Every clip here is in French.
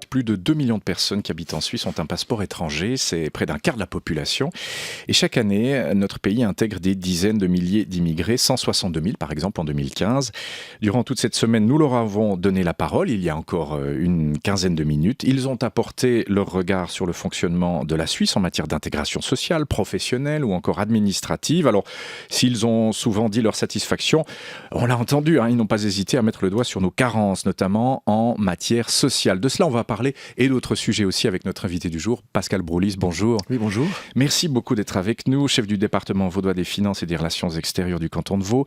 Plus de 2 millions de personnes qui habitent en Suisse ont un passeport étranger, c'est près d'un quart de la population. Et chaque année, notre pays intègre des dizaines de milliers d'immigrés, 162 000 par exemple en 2015. Durant toute cette semaine, nous leur avons donné la parole, il y a encore une quinzaine de minutes. Ils ont apporté leur regard sur le fonctionnement de la Suisse en matière d'intégration sociale, professionnelle ou encore administrative. Alors, s'ils ont souvent dit leur satisfaction, on l'a entendu, ils n'ont pas hésité à mettre le doigt sur nos carences, notamment en matière sociale. De cela, on va parler et d'autres sujets aussi avec notre invité du jour, Pascal Broulis. Bonjour. Oui, bonjour. Merci beaucoup d'être avec nous, chef du département vaudois des finances et des relations extérieures du canton de Vaud.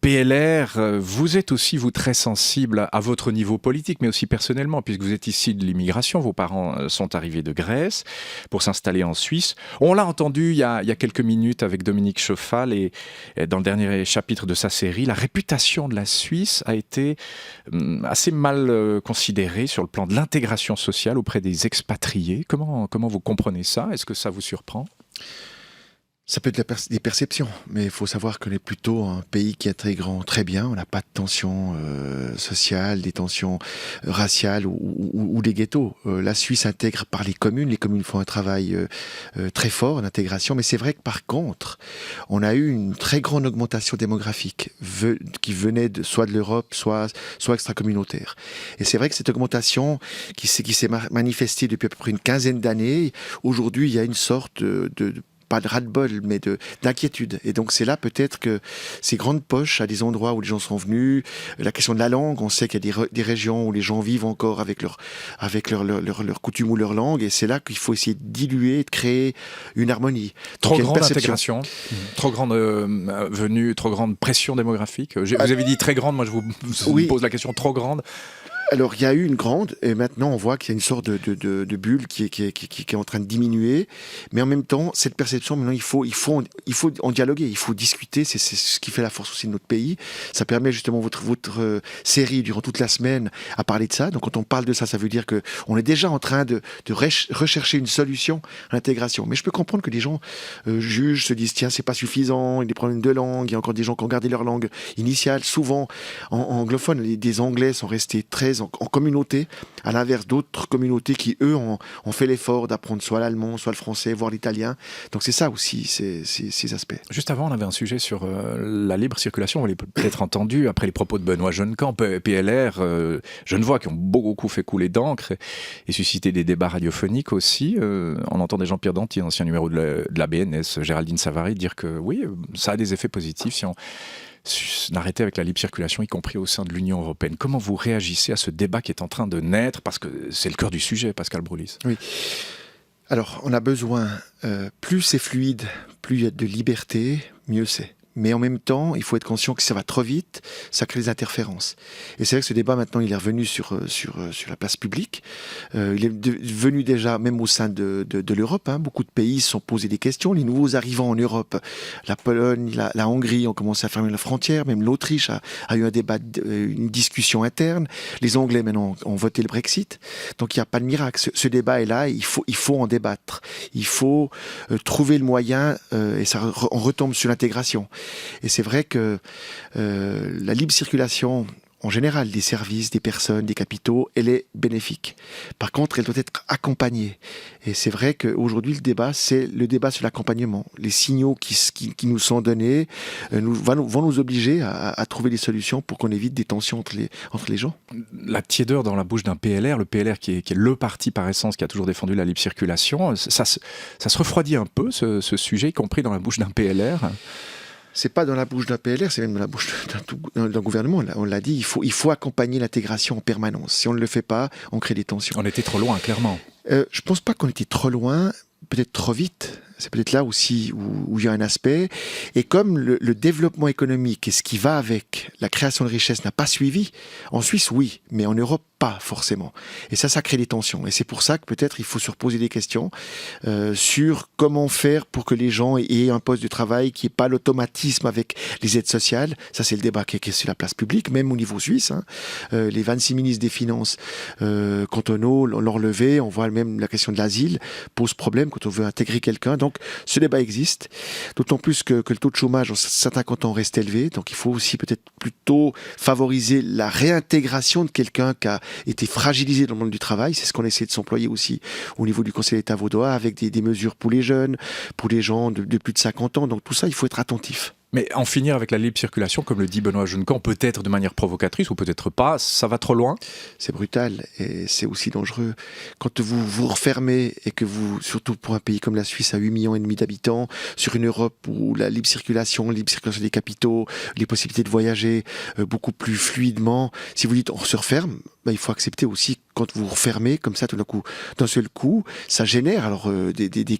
PLR, vous êtes aussi, vous, très sensible à votre niveau politique, mais aussi personnellement, puisque vous êtes ici de l'immigration. Vos parents sont arrivés de Grèce pour s'installer en Suisse. On l'a entendu il y a quelques minutes avec Dominique Chauffal et dans le dernier chapitre de sa série, la réputation de la Suisse a été assez mal considérée sur le plan de l'intégration sociale auprès des expatriés. Comment vous comprenez ça? Est-ce que ça vous surprend? Ça peut être des perceptions, mais il faut savoir qu'on est plutôt un pays qui intègre très bien. On n'a pas de tensions sociales, des tensions raciales ou des ghettos. La Suisse intègre par les communes. Les communes font un travail très fort d'intégration, mais c'est vrai que par contre, on a eu une très grande augmentation démographique qui venait soit de l'Europe, soit extra-communautaire. Et c'est vrai que cette augmentation qui s'est manifestée depuis à peu près une quinzaine d'années, aujourd'hui, il y a une sorte pas de ras-le-bol, mais d'inquiétude. Et donc c'est là peut-être que ces grandes poches à des endroits où les gens sont venus, la question de la langue, on sait qu'il y a des régions où les gens vivent encore avec leur coutume ou leur langue, et c'est là qu'il faut essayer de diluer, de créer une harmonie. Trop grande intégration, trop grande venue, trop grande pression démographique. Vous avez dit très grande, moi je vous pose la question trop grande. Alors, il y a eu une grande, et maintenant on voit qu'il y a une sorte de bulle qui est en train de diminuer, mais en même temps, cette perception, maintenant, il faut en dialoguer, il faut discuter, c'est ce qui fait la force aussi de notre pays. Ça permet justement votre série durant toute la semaine à parler de ça. Donc, quand on parle de ça, ça veut dire que on est déjà en train de rechercher une solution à l'intégration. Mais je peux comprendre que des gens jugent, se disent, tiens, c'est pas suffisant, il y a des problèmes de langue, il y a encore des gens qui ont gardé leur langue initiale. Souvent, en anglophone, des Anglais sont restés très en communauté, à l'inverse d'autres communautés qui, eux, ont fait l'effort d'apprendre soit l'allemand, soit le français, voire l'italien. Donc c'est ça aussi, ces aspects. Juste avant, on avait un sujet sur la libre circulation. Vous l'avez peut-être entendu, après les propos de Benoît Jeunecamp, PLR, Genevois, qui ont beaucoup fait couler d'encre et suscité des débats radiophoniques aussi. On entend des Jean-Pierre Danty, ancien numéro de la BNS, Géraldine Savary, dire que oui, ça a des effets positifs si on d'arrêter avec la libre circulation, y compris au sein de l'Union européenne. Comment vous réagissez à ce débat qui est en train de naître? Parce que c'est le cœur du sujet, Pascal Broulis. Oui. Alors, on a besoin, plus c'est fluide, plus il y a de liberté, mieux c'est. Mais en même temps, il faut être conscient que ça va trop vite, ça crée des interférences. Et c'est vrai que ce débat, maintenant, il est revenu sur la place publique. Il est venu déjà, même au sein de l'Europe. Beaucoup de pays se sont posés des questions. Les nouveaux arrivants en Europe, la Pologne, la Hongrie ont commencé à fermer la frontière. Même l'Autriche a eu un débat, une discussion interne. Les Anglais, maintenant, ont voté le Brexit. Donc, il n'y a pas de miracle. Ce débat est là, il faut en débattre. Il faut trouver le moyen, et ça, on retombe sur l'intégration. Et c'est vrai que la libre circulation, en général, des services, des personnes, des capitaux, elle est bénéfique. Par contre, elle doit être accompagnée. Et c'est vrai qu'aujourd'hui, le débat, c'est le débat sur l'accompagnement. Les signaux qui nous sont donnés vont nous obliger à trouver des solutions pour qu'on évite des tensions entre les gens. La tiédeur dans la bouche d'un PLR, le PLR qui est le parti par essence qui a toujours défendu la libre circulation, ça se refroidit un peu, ce sujet, y compris dans la bouche d'un PLR. C'est pas dans la bouche d'un PLR, c'est même dans la bouche d'un gouvernement. On l'a dit, il faut accompagner l'intégration en permanence. Si on ne le fait pas, on crée des tensions. On était trop loin, clairement. Je pense pas qu'on était trop loin, peut-être trop vite. C'est peut-être là aussi où il y a un aspect. Et comme le développement économique et ce qui va avec la création de richesse n'a pas suivi, en Suisse, oui, mais en Europe, pas forcément. Et ça crée des tensions. Et c'est pour ça que peut-être il faut se reposer des questions sur comment faire pour que les gens aient un poste de travail qui n'ait pas l'automatisme avec les aides sociales. Ça, c'est le débat qui est sur la place publique, même au niveau suisse. Les 26 ministres des Finances cantonaux l'ont relevé. On voit même la question de l'asile pose problème quand on veut intégrer quelqu'un. Donc, ce débat existe. D'autant plus que le taux de chômage dans certains cantons reste élevé. Donc, il faut aussi peut-être plutôt favoriser la réintégration de quelqu'un qui a été fragilisé dans le monde du travail. C'est ce qu'on essaie de s'employer aussi au niveau du Conseil d'État vaudois avec des mesures pour les jeunes, pour les gens de plus de 50 ans. Donc tout ça, il faut être attentif. Mais en finir avec la libre circulation, comme le dit Benoît Juncan, peut-être de manière provocatrice ou peut-être pas, ça va trop loin? C'est brutal et c'est aussi dangereux. Quand vous vous refermez et que vous, surtout pour un pays comme la Suisse à 8,5 millions d'habitants, sur une Europe où la libre circulation des capitaux, les possibilités de voyager beaucoup plus fluidement, si vous dites on se referme, il faut accepter aussi quand vous refermez comme ça tout d'un seul coup, ça génère alors des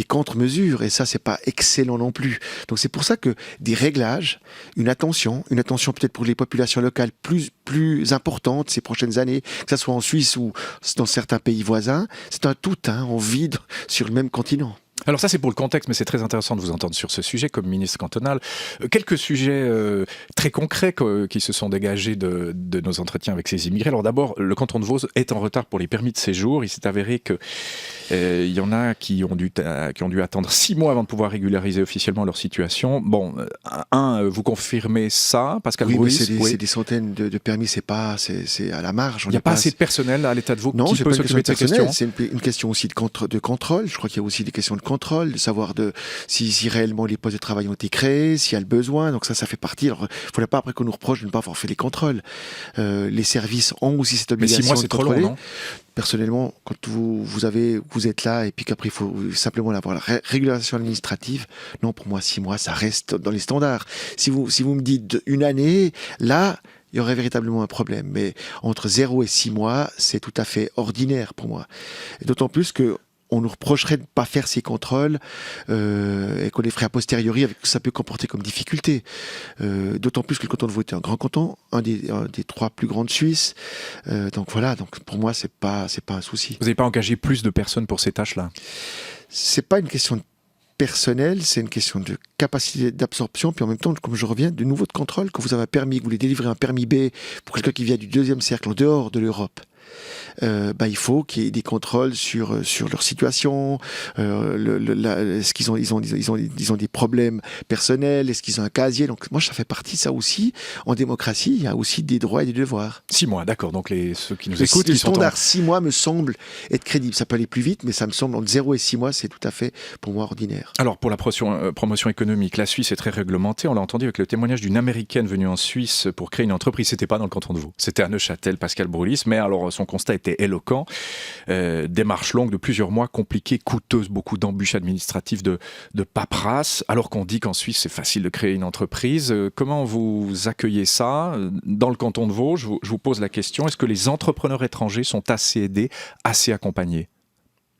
contre-mesures et ça c'est pas excellent non plus. Donc c'est pour ça que des réglages, une attention peut-être pour les populations locales plus importante ces prochaines années, que ce soit en Suisse ou dans certains pays voisins, c'est un tout, on vit sur le même continent. Alors ça c'est pour le contexte, mais c'est très intéressant de vous entendre sur ce sujet comme ministre cantonal. Quelques sujets très concrets qui se sont dégagés de nos entretiens avec ces immigrés. Alors d'abord, le canton de Vaud est en retard pour les permis de séjour. Il s'est avéré que il y en a qui ont dû attendre 6 mois avant de pouvoir régulariser officiellement leur situation. Bon, vous confirmez ça, Pascal Broulis? Oui, mais c'est des centaines de permis, c'est à la marge. Il n'y a pas assez de personnel à l'État de Vaud qui peut s'occuper de ces questions. C'est une question aussi de contrôle. Je crois qu'il y a aussi des questions de contrôle, de savoir si réellement les postes de travail ont été créés, s'il y a le besoin. Donc ça fait partie. Alors, il ne faudrait pas après qu'on nous reproche de ne pas avoir fait les contrôles. Les services ont aussi cette obligation. Mais 6 mois, c'est trop long, non? Personnellement, quand vous êtes là et puis qu'après il faut simplement avoir la régulation administrative, non, pour moi 6 mois, ça reste dans les standards. Si vous me dites une année, là, il y aurait véritablement un problème. Mais entre 0 et 6 mois, c'est tout à fait ordinaire pour moi. Et d'autant plus que on nous reprocherait de ne pas faire ces contrôles et qu'on les ferait a posteriori avec ce que ça peut comporter comme difficulté. D'autant plus que le canton de Vaud est un grand canton, un des 3 plus grands de Suisse. Donc voilà, pour moi, c'est pas un souci. Vous n'avez pas engagé plus de personnes pour ces tâches-là? C'est pas une question de personnel, c'est une question de capacité d'absorption, puis en même temps, comme je reviens, de nouveau de contrôle. Quand vous avez un permis, que vous voulez délivrer un permis B pour quelqu'un qui vient du 2e cercle, en dehors de l'Europe, il faut qu'il y ait des contrôles sur leur situation, est-ce qu'ils ont des problèmes personnels, est-ce qu'ils ont un casier. Donc moi, ça fait partie de ça aussi. En démocratie, il y a aussi des droits et des devoirs. 6 mois, d'accord. Donc ceux qui nous écoutent, le standard 6 mois me semble être crédible. Ça peut aller plus vite, mais ça me semble entre 0 et 6 mois, c'est tout à fait pour moi ordinaire. Alors pour la promotion économique, la Suisse est très réglementée. On l'a entendu avec le témoignage d'une Américaine venue en Suisse pour créer une entreprise. C'était pas dans le canton de Vaud, c'était à Neuchâtel, Pascal Broulis. Mais alors son constat était éloquent. Démarche longue de plusieurs mois, compliquée, coûteuse, beaucoup d'embûches administratives, de paperasse, alors qu'on dit qu'en Suisse c'est facile de créer une entreprise. Comment vous accueillez ça dans le canton de Vaud? Je vous pose la question, est-ce que les entrepreneurs étrangers sont assez aidés, assez accompagnés?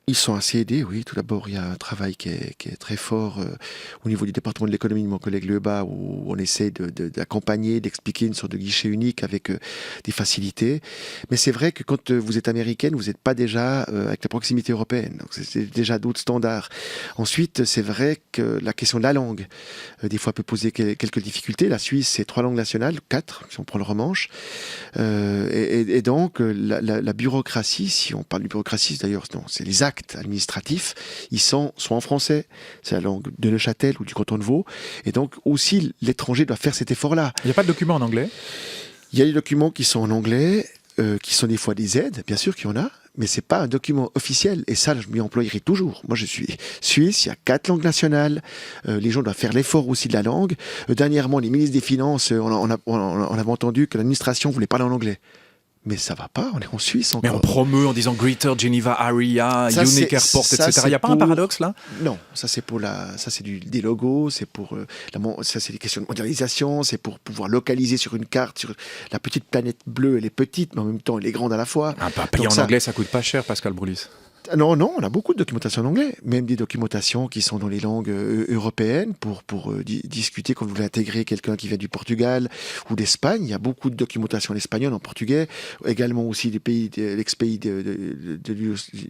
Ils sont assez aidés, oui. Tout d'abord, il y a un travail qui est très fort au niveau du département de l'économie de mon collègue Lebas, où on essaie d'accompagner, d'expliquer une sorte de guichet unique avec des facilités. Mais c'est vrai que quand vous êtes américaine, vous n'êtes pas déjà avec la proximité européenne. Donc c'est déjà d'autres standards. Ensuite, c'est vrai que la question de la langue, des fois, peut poser quelques difficultés. La Suisse, c'est 3 langues nationales, 4, si on prend le romanche. Et donc, la bureaucratie, si on parle de bureaucratie, d'ailleurs, non, c'est les actes administratifs, ils sont en français, c'est la langue de Neuchâtel ou du canton de Vaud, et donc aussi l'étranger doit faire cet effort-là. Il n'y a pas de documents en anglais? Il y a des documents qui sont en anglais, qui sont des fois des aides, bien sûr qu'il y en a, mais c'est pas un document officiel, et ça, je m'y employerai toujours. Moi, je suis suisse, il y a 4 langues nationales, les gens doivent faire l'effort aussi de la langue. Dernièrement, les ministres des Finances, on avait entendu que l'administration voulait parler en anglais. Mais ça va pas, on est en Suisse encore. Mais on promeut en disant Greater Geneva Area, Unique Airport, etc. Il n'y a pas un paradoxe là? Non, ça c'est des logos, c'est ça c'est des questions de mondialisation, c'est pour pouvoir localiser sur une carte, sur la petite planète bleue, elle est petite, mais en même temps elle est grande à la fois. Payer en anglais, ça coûte pas cher, Pascal Broulis. Non, on a beaucoup de documentation en anglais, même des documentations qui sont dans les langues européennes pour discuter quand vous voulez intégrer quelqu'un qui vient du Portugal ou d'Espagne. Il y a beaucoup de documentation en espagnol, en portugais, également aussi des pays, l'ex-pays de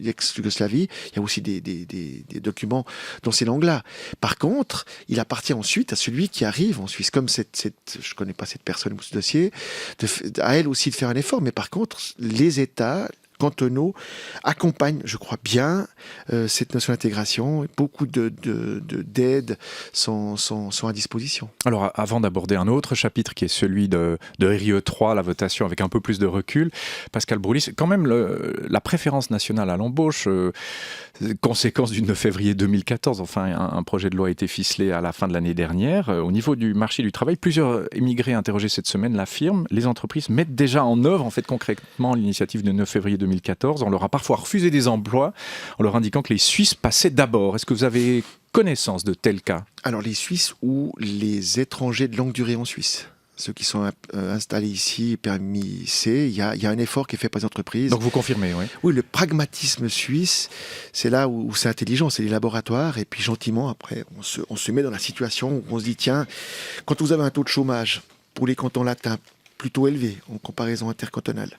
l'ex-Yougoslavie. Il y a aussi des documents dans ces langues-là. Par contre, il appartient ensuite à celui qui arrive en Suisse, comme je connais pas cette personne ou ce dossier, à elle aussi de faire un effort. Mais par contre, les États cantonaux accompagnent, je crois bien, cette notion d'intégration. Beaucoup d'aides sont à disposition. Alors, avant d'aborder un autre chapitre qui est celui de RIE 3, la votation avec un peu plus de recul, Pascal Broulis, quand même la préférence nationale à l'embauche, conséquence du 9 février 2014, enfin un projet de loi a été ficelé à la fin de l'année dernière. Au niveau du marché du travail, plusieurs émigrés interrogés cette semaine l'affirment, les entreprises mettent déjà en œuvre en fait concrètement l'initiative du 9 février 2014. On leur a parfois refusé des emplois en leur indiquant que les Suisses passaient d'abord. Est-ce que vous avez connaissance de tels cas? Alors les Suisses ou les étrangers de longue durée en Suisse, ceux qui sont installés ici, permis C, il y a un effort qui est fait par les entreprises. Donc vous confirmez, oui. Oui, le pragmatisme suisse, c'est là où c'est intelligent, c'est les laboratoires, et puis gentiment, après, on se met dans la situation où on se dit, tiens, quand vous avez un taux de chômage pour les cantons latins plutôt élevé en comparaison intercantonale,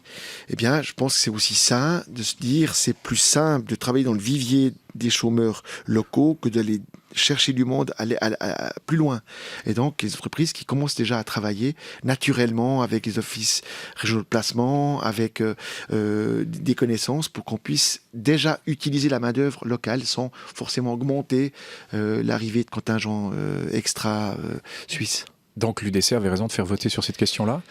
eh bien, je pense que c'est aussi ça, de se dire, c'est plus simple de travailler dans le vivier des chômeurs locaux que d'aller chercher du monde, aller plus loin. Et donc, les entreprises qui commencent déjà à travailler naturellement avec les offices régionaux de placement, avec des connaissances pour qu'on puisse déjà utiliser la main-d'œuvre locale sans forcément augmenter l'arrivée de contingents extra suisses. Donc l'UDC avait raison de faire voter sur cette question-là?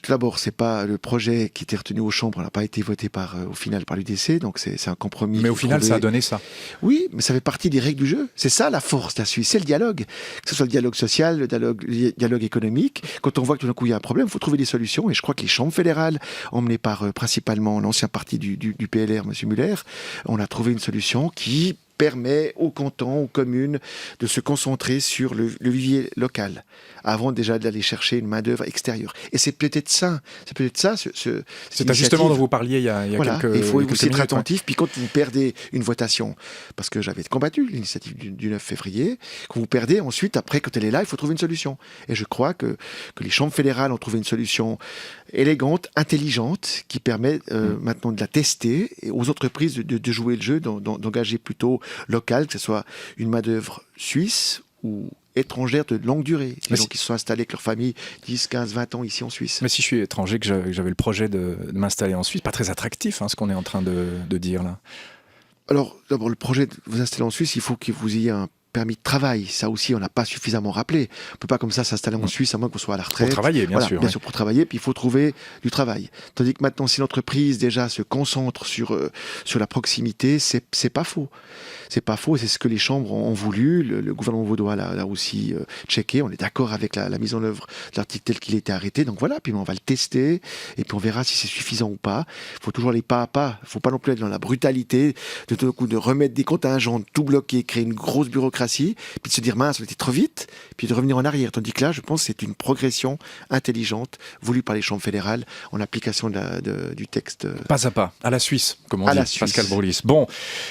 D'abord, c'est pas le projet qui était retenu aux chambres, n'a pas été voté au final par l'UDC, donc c'est un compromis. Mais au final, ça a donné ça. Oui, mais ça fait partie des règles du jeu. C'est ça la force de la Suisse, c'est le dialogue. Que ce soit le dialogue social, le dialogue économique. Quand on voit que tout d'un coup il y a un problème, il faut trouver des solutions. Et je crois que les chambres fédérales, emmenées par principalement l'ancien parti du PLR, M. Muller, on a trouvé une solution qui permet aux cantons, aux communes de se concentrer sur le vivier local avant déjà d'aller chercher une main-d'œuvre extérieure. Et c'est peut-être ça. Cet ajustement dont vous parliez il y a quelques il faut aussi être minutes, attentif. Puis quand vous perdez une votation, parce que j'avais combattu l'initiative du 9 février, quand vous perdez, ensuite, après, quand elle est là, il faut trouver une solution. Et je crois que les chambres fédérales ont trouvé une solution élégante, intelligente, qui permet maintenant de la tester et aux entreprises de jouer le jeu, d'engager plutôt local, que ce soit une main-d'œuvre suisse ou étrangère de longue durée, des gens qui se sont installés avec leur famille 10, 15, 20 ans ici en Suisse. Mais si je suis étranger, que j'avais le projet de m'installer en Suisse, pas très attractif ce qu'on est en train de dire là. Alors, d'abord, le projet de vous installer en Suisse, il faut que vous ayez un permis de travail. Ça aussi, on n'a pas suffisamment rappelé. On ne peut pas comme ça s'installer en Suisse à moins qu'on soit à la retraite. Pour travailler, bien sûr. Bien sûr, pour travailler, puis il faut trouver du travail. Tandis que maintenant, si l'entreprise déjà se concentre sur la proximité, c'est pas faux. C'est pas faux, et c'est ce que les chambres ont voulu. Le gouvernement vaudois l'a aussi checké. On est d'accord avec la mise en œuvre de l'article tel qu'il a été arrêté. Donc voilà, puis on va le tester, et puis on verra si c'est suffisant ou pas. Il faut toujours aller pas à pas. Il ne faut pas non plus être dans la brutalité de tout coup de remettre des contingents, de tout bloquer, créer une grosse bureaucratie, puis de se dire mince, on était trop vite, puis de revenir en arrière. Tandis que là, je pense que c'est une progression intelligente voulue par les chambres fédérales en application du texte. Pas à pas, à la Suisse, comme on dit, Pascal Broulis. Bon,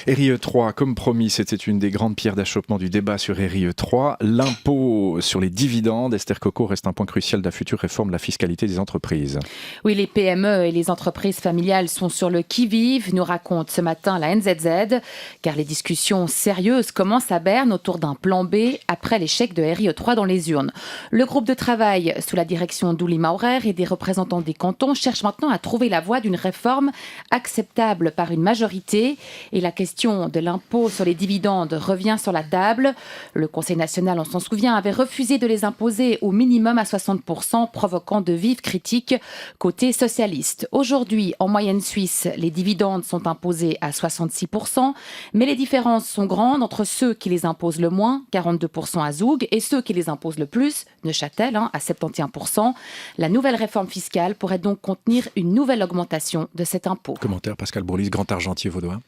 RIE 3, comme promis, c'était une des grandes pierres d'achoppement du débat sur RIE 3. L'impôt sur les dividendes, Esther Coco, reste un point crucial de la future réforme de la fiscalité des entreprises. Oui, les PME et les entreprises familiales sont sur le qui-vive, nous raconte ce matin la NZZ, car les discussions sérieuses commencent à Berne autour d'un plan B après l'échec de RIE 3 dans les urnes. Le groupe de travail sous la direction d'Uli Maurer et des représentants des cantons cherche maintenant à trouver la voie d'une réforme acceptable par une majorité. Et la question de l'impôt sur les dividendes revient sur la table. Le Conseil national, on s'en souvient, avait refusé de les imposer au minimum à 60%, provoquant de vives critiques côté socialiste. Aujourd'hui, en moyenne suisse, les dividendes sont imposés à 66%, mais les différences sont grandes entre ceux qui les imposent le moins, 42% à Zoug, et ceux qui les imposent le plus, Neuchâtel, à 71%. La nouvelle réforme fiscale pourrait donc contenir une nouvelle augmentation de cet impôt. Commentaire Pascal Broulis, grand argentier vaudois.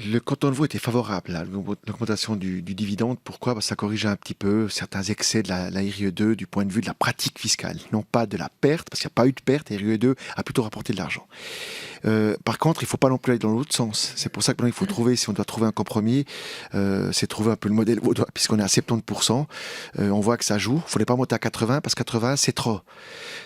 Le canton de Vaud était favorable à l'augmentation du dividende. Pourquoi ? Parce que ça corrigeait un petit peu certains excès de la RIE2 du point de vue de la pratique fiscale, non pas de la perte, parce qu'il n'y a pas eu de perte, et RIE2 a plutôt rapporté de l'argent. Par contre, il ne faut pas non plus aller dans l'autre sens. C'est pour ça que maintenant, il faut trouver, si on doit trouver un compromis, c'est trouver un peu le modèle vaudois, puisqu'on est à 70%. On voit que ça joue. Il ne faudrait pas monter à 80, parce que 80, c'est trop.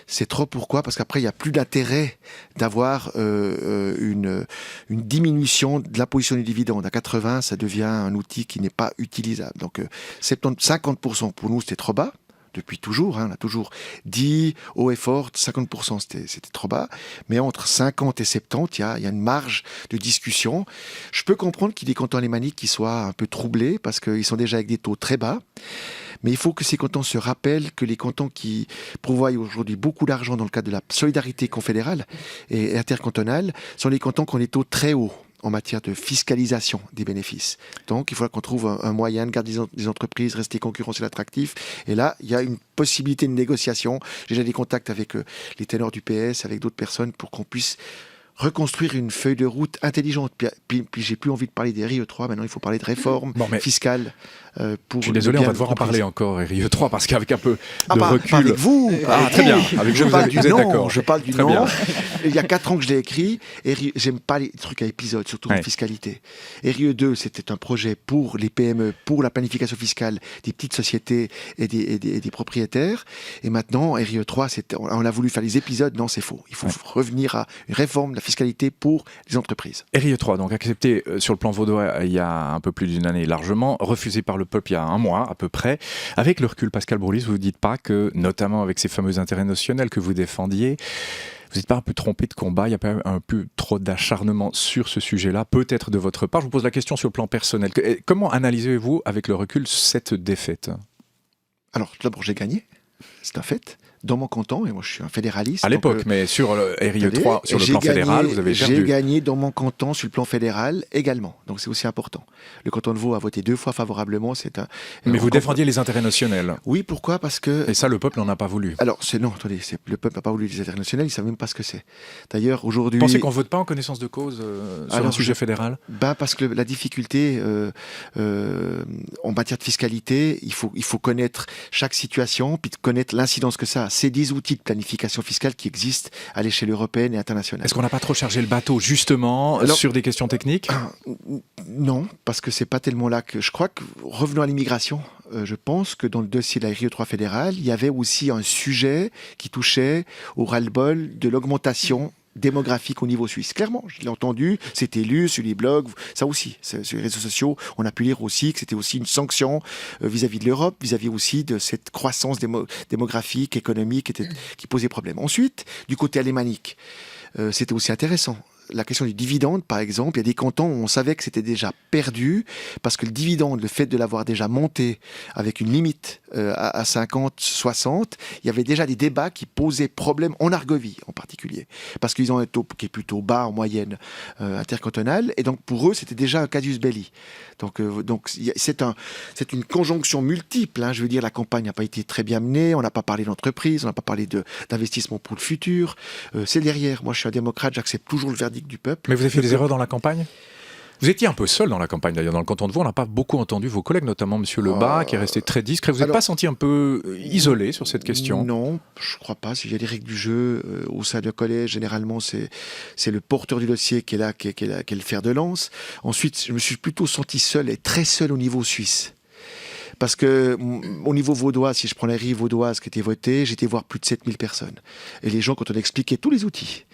C'est trop, pourquoi ? Parce qu'après, il n'y a plus d'intérêt d'avoir une diminution de l'imposition du dividende. À 80, ça devient un outil qui n'est pas utilisable. Donc 50% pour nous, c'était trop bas. Depuis toujours, on a toujours dit haut et fort, 50% c'était trop bas, mais entre 50 et 70, il y a une marge de discussion. Je peux comprendre qu'il y ait des cantons alémaniques qui soient un peu troublés, parce qu'ils sont déjà avec des taux très bas, mais il faut que ces cantons se rappellent que les cantons qui pourvoient aujourd'hui beaucoup d'argent dans le cadre de la solidarité confédérale et intercantonale sont les cantons qui ont des taux très hauts en matière de fiscalisation des bénéfices. Donc, il faudra qu'on trouve un moyen de garder des entreprises, rester concurrentiel attractif. Et là, il y a une possibilité de négociation. J'ai déjà des contacts avec les ténors du PS, avec d'autres personnes, pour qu'on puisse reconstruire une feuille de route intelligente. Puis j'ai plus envie de parler des RIE3, maintenant il faut parler de réforme fiscale. Je suis désolé, on va devoir en parler encore, RIE3, parce qu'avec un peu de recul... Pas avec vous. Très bien, avec je vous, parle vous êtes d'accord. Je parle du très nom. Bien. Il y a 4 ans que je l'ai écrit, et j'aime pas les trucs à épisodes, surtout en fiscalité. Et RIE2, c'était un projet pour les PME, pour la planification fiscale des petites sociétés et des propriétaires. Et maintenant, RIE3, on a voulu faire les épisodes. Non, c'est faux. Il faut revenir à une réforme de la fiscalité pour les entreprises. RIE3, donc accepté sur le plan vaudois il y a un peu plus d'une année largement, refusé par le peuple il y a un mois à peu près. Avec le recul, Pascal Broulis, vous ne dites pas que, notamment avec ces fameux intérêts notionnels que vous défendiez, vous n'êtes pas un peu trompé de combat? Il y a pas un peu trop d'acharnement sur ce sujet-là, peut-être de votre part. Je vous pose la question sur le plan personnel. Comment analysez-vous, avec le recul, cette défaite? Alors, tout d'abord, j'ai gagné. C'est un fait. Dans mon canton, et moi je suis un fédéraliste. À l'époque, mais sur le RIE3, sur le plan fédéral, vous avez perdu. J'ai gagné dans mon canton sur le plan fédéral également, donc c'est aussi important. Le canton de Vaud a voté 2 fois favorablement. Mais vous défendiez les intérêts notionnels. Oui, pourquoi ? Parce que... Et ça, le peuple n'en a pas voulu. Alors, non, attendez, le peuple n'a pas voulu les intérêts notionnels, il ne savent même pas ce que c'est. D'ailleurs, aujourd'hui... Vous pensez qu'on ne vote pas en connaissance de cause sur un sujet fédéral ? Parce que la difficulté en matière de fiscalité, il faut connaître chaque situation, puis connaître l'incidence que ça a. C'est des outils de planification fiscale qui existent à l'échelle européenne et internationale. Est-ce qu'on n'a pas trop chargé le bateau, justement, sur des questions techniques ? Non, parce que c'est pas tellement là que... Je crois que, revenons à l'immigration, je pense que dans le dossier de la RIE3 fédérale, il y avait aussi un sujet qui touchait au ras-le-bol de l'augmentation démographique au niveau suisse. Clairement, je l'ai entendu, c'était lu sur les blogs, ça aussi, sur les réseaux sociaux, on a pu lire aussi que c'était aussi une sanction vis-à-vis de l'Europe, vis-à-vis aussi de cette croissance démographique, économique qui posait problème. Ensuite, du côté alémanique, c'était aussi intéressant. La question du dividende, par exemple, il y a des cantons où on savait que c'était déjà perdu, parce que le dividende, le fait de l'avoir déjà monté avec une limite à 50, 60, il y avait déjà des débats qui posaient problème en Argovie en particulier, parce qu'ils ont un taux qui est plutôt bas en moyenne intercantonale, et donc pour eux, c'était déjà un casus belli. Donc c'est une conjonction multiple. Je veux dire, la campagne n'a pas été très bien menée, on n'a pas parlé d'entreprise, on n'a pas parlé d'investissement pour le futur. C'est derrière. Moi, je suis un démocrate, j'accepte toujours le verdict du peuple. Mais vous avez fait des erreurs dans la campagne ? Vous étiez un peu seul dans la campagne, d'ailleurs, dans le canton de Vaud. On n'a pas beaucoup entendu vos collègues, notamment M. Lebas, qui est resté très discret. Vous n'êtes pas senti un peu isolé sur cette question ? Non, je ne crois pas. S'il y a des règles du jeu au sein d'un collège, généralement, c'est le porteur du dossier qui est là, qui est le fer de lance. Ensuite, je me suis plutôt senti seul et très seul au niveau suisse. Parce que au niveau vaudois, si je prends les RIE vaudoises qui étaient votées, j'étais voir plus de 7000 personnes. Et les gens, quand on expliquait tous les outils,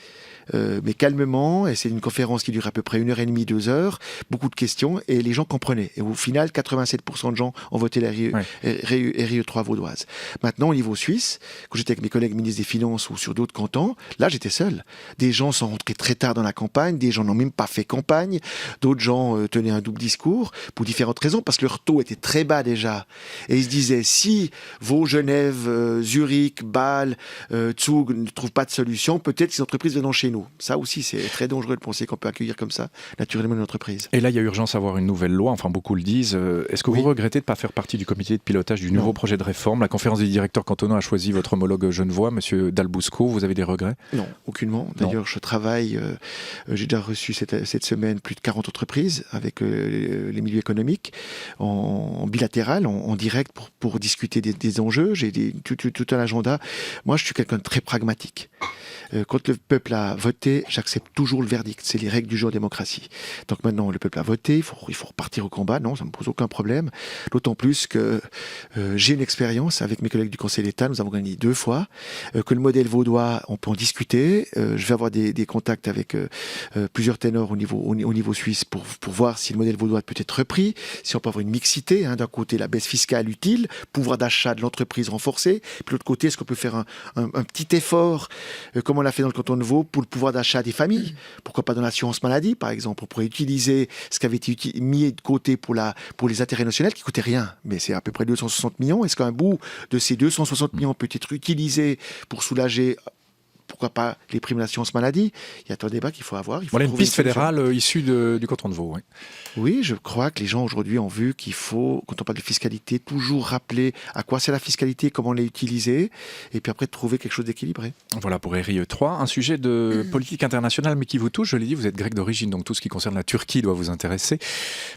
mais calmement, et c'est une conférence qui dure à peu près 1h30, 2 heures, beaucoup de questions, et les gens comprenaient. Et au final, 87% de gens ont voté la RIE3 vaudoise. Maintenant, au niveau suisse, quand j'étais avec mes collègues ministres des Finances ou sur d'autres cantons, là, j'étais seul. Des gens sont rentrés très tard dans la campagne, des gens n'ont même pas fait campagne, d'autres gens tenaient un double discours, pour différentes raisons, parce que leur taux était très bas déjà. Et ils se disaient, si Vaud, Genève, Zurich, Bâle, Zug ne trouvent pas de solution, peut-être que ces entreprises viendront chez nous. nous. Ça aussi, c'est très dangereux de penser qu'on peut accueillir comme ça naturellement une entreprise. Et là, il y a urgence à avoir une nouvelle loi, enfin beaucoup le disent. Est-ce que vous regrettez de ne pas faire partie du comité de pilotage du nouveau projet de réforme? La conférence des directeurs cantonaux a choisi votre homologue genevois, M. Dalbousco. Vous avez des regrets? Non, aucunement. D'ailleurs, je travaille, j'ai déjà reçu cette semaine plus de 40 entreprises avec les milieux économiques en bilatéral, en direct pour discuter des enjeux. J'ai tout un agenda. Moi, je suis quelqu'un de très pragmatique. Quand le peuple a voté, j'accepte toujours le verdict. C'est les règles du jeu en démocratie. Donc maintenant, le peuple a voté, il faut repartir au combat. Non, ça ne me pose aucun problème. D'autant plus que j'ai une expérience avec mes collègues du Conseil d'État. Nous avons gagné 2 fois. Que le modèle vaudois, on peut en discuter. Je vais avoir des contacts avec plusieurs ténors au niveau suisse pour voir si le modèle vaudois peut être repris, si on peut avoir une mixité. D'un côté, la baisse fiscale utile, pouvoir d'achat de l'entreprise renforcé. Puis de l'autre côté, est-ce qu'on peut faire un petit effort, comme on l'a fait dans le canton de Vaud, pour le pouvoir d'achat des familles? Pourquoi pas dans l'assurance maladie, par exemple? On pourrait utiliser ce qui avait été mis de côté pour les intérêts nationaux qui ne coûtaient rien, mais c'est à peu près 260 millions. Est-ce qu'un bout de ces 260 millions peut être utilisé pour soulager, pourquoi pas, les primes d'assurance maladie? Il y a un débat qu'il faut avoir. Voilà une piste fédérale issue du canton de Vaud. Oui. Oui, je crois que les gens aujourd'hui ont vu qu'il faut, quand on parle de fiscalité, toujours rappeler à quoi c'est la fiscalité, comment l'a utilisée, et puis après trouver quelque chose d'équilibré. Voilà pour RIE3, un sujet de politique internationale mais qui vous touche. Je l'ai dit, vous êtes grec d'origine, donc tout ce qui concerne la Turquie doit vous intéresser.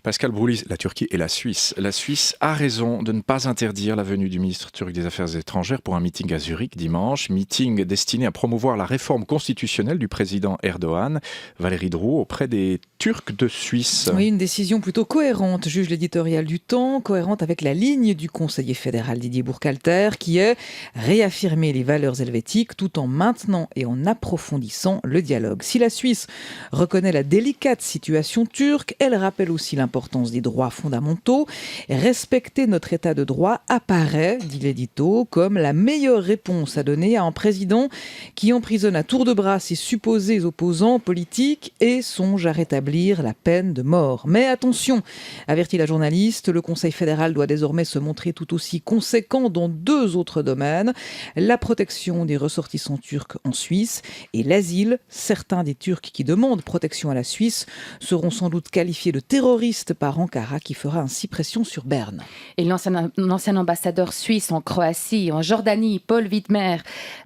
Pascal Broulis, la Turquie et la Suisse. La Suisse a raison de ne pas interdire la venue du ministre turc des Affaires étrangères pour un meeting à Zurich dimanche, meeting destiné à promouvoir la réforme constitutionnelle du président Erdogan. Valérie Drouot, auprès des Turcs de Suisse. Oui, une décision plutôt cohérente, juge l'éditorial du Temps, cohérente avec la ligne du conseiller fédéral Didier Burkhalter, qui est réaffirmer les valeurs helvétiques tout en maintenant et en approfondissant le dialogue. Si la Suisse reconnaît la délicate situation turque, elle rappelle aussi l'importance des droits fondamentaux. Respecter notre état de droit apparaît, dit l'édito, comme la meilleure réponse à donner à un président qui emprisonne à tour de bras ses supposés opposants politiques et songe à rétablir la peine de mort. Mais attention, avertit la journaliste, le Conseil fédéral doit désormais se montrer tout aussi conséquent dans 2 autres domaines, la protection des ressortissants turcs en Suisse et l'asile. Certains des Turcs qui demandent protection à la Suisse seront sans doute qualifiés de terroristes par Ankara, qui fera ainsi pression sur Berne. Et l'ancien ambassadeur suisse en Croatie, en Jordanie, Paul Widmer,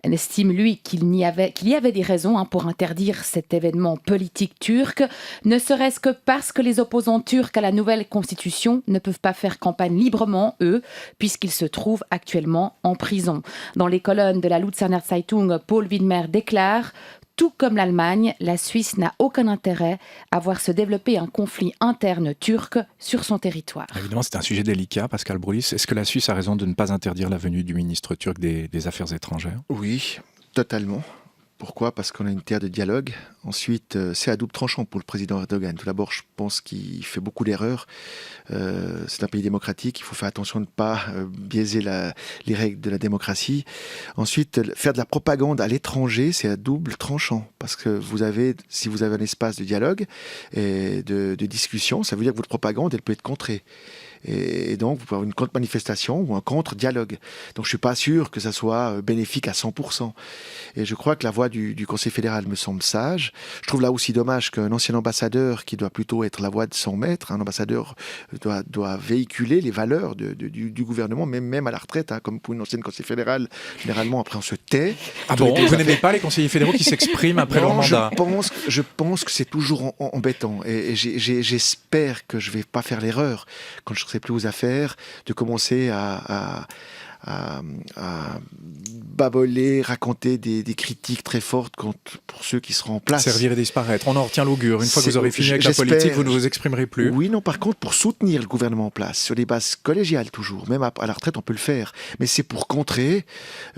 estime lui qu'il y avait des raisons pour interdire cet événement politique turc, ne serait-ce que parce que les opposants turcs à la nouvelle constitution ne peuvent pas faire campagne librement, eux, puisqu'ils se trouvent actuellement en prison. Dans les colonnes de la Luzerner Zeitung, Paul Widmer déclare: tout comme l'Allemagne, la Suisse n'a aucun intérêt à voir se développer un conflit interne turc sur son territoire. Évidemment, c'est un sujet délicat, Pascal Broulis. Est-ce que la Suisse a raison de ne pas interdire la venue du ministre turc des Affaires étrangères? Oui, totalement. Pourquoi? Parce qu'on a une terre de dialogue. Ensuite, c'est à double tranchant pour le président Erdogan. Tout d'abord, je pense qu'il fait beaucoup d'erreurs. C'est un pays démocratique. Il faut faire attention de ne pas biaiser les règles de la démocratie. Ensuite, faire de la propagande à l'étranger, c'est à double tranchant. Parce que si vous avez un espace de dialogue et de discussion, ça veut dire que votre propagande, elle peut être contrée. Et donc, vous pouvez avoir une contre-manifestation ou un contre-dialogue. Donc, je ne suis pas sûr que ça soit bénéfique à 100%. Et je crois que la voix du Conseil fédéral me semble sage. Je trouve là aussi dommage qu'un ancien ambassadeur, qui doit plutôt être la voix de son maître, un ambassadeur doit véhiculer les valeurs du gouvernement, même à la retraite, comme pour une ancienne conseiller fédérale. Généralement, après, on se tait. Ah bon, vous n'aimez pas les conseillers fédéraux qui s'expriment après leur mandat? Je pense que c'est toujours embêtant. Et j'espère que je ne vais pas faire l'erreur, quand je serai plus aux affaires, de commencer à baboler, raconter des critiques très fortes pour ceux qui seront en place. Servir et disparaître. On en retient l'augure. Une fois que vous aurez fini avec la politique, vous ne vous exprimerez plus. Oui, non, par contre, pour soutenir le gouvernement en place, sur des bases collégiales toujours, même à la retraite, on peut le faire. Mais c'est pour contrer,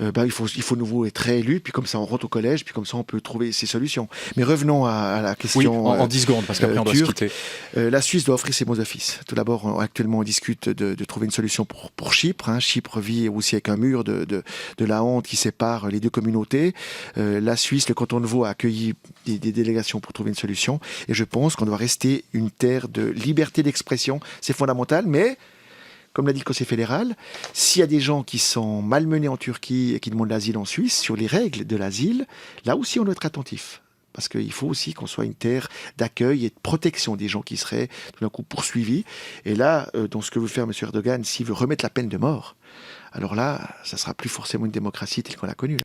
il faut nouveau être réélu, puis comme ça, on rentre au collège, puis comme ça, on peut trouver ses solutions. Mais revenons à la question. Oui, en 10 secondes, parce qu'après, on doit se quitter. La Suisse doit offrir ses bons offices. Tout d'abord, actuellement, on discute de trouver une solution pour Chypre. Chypre vit aussi avec un mur de la honte qui sépare les 2 communautés. La Suisse, le canton de Vaud a accueilli des délégations pour trouver une solution. Et je pense qu'on doit rester une terre de liberté d'expression. C'est fondamental, mais comme l'a dit le Conseil fédéral, s'il y a des gens qui sont malmenés en Turquie et qui demandent l'asile en Suisse, sur les règles de l'asile, là aussi on doit être attentif. parce qu'il faut aussi qu'on soit une terre d'accueil et de protection des gens qui seraient tout d'un coup poursuivis. Et là, dans ce que veut faire M. Erdogan, s'il veut remettre la peine de mort, alors là, ça sera plus forcément une démocratie telle qu'on l'a connue.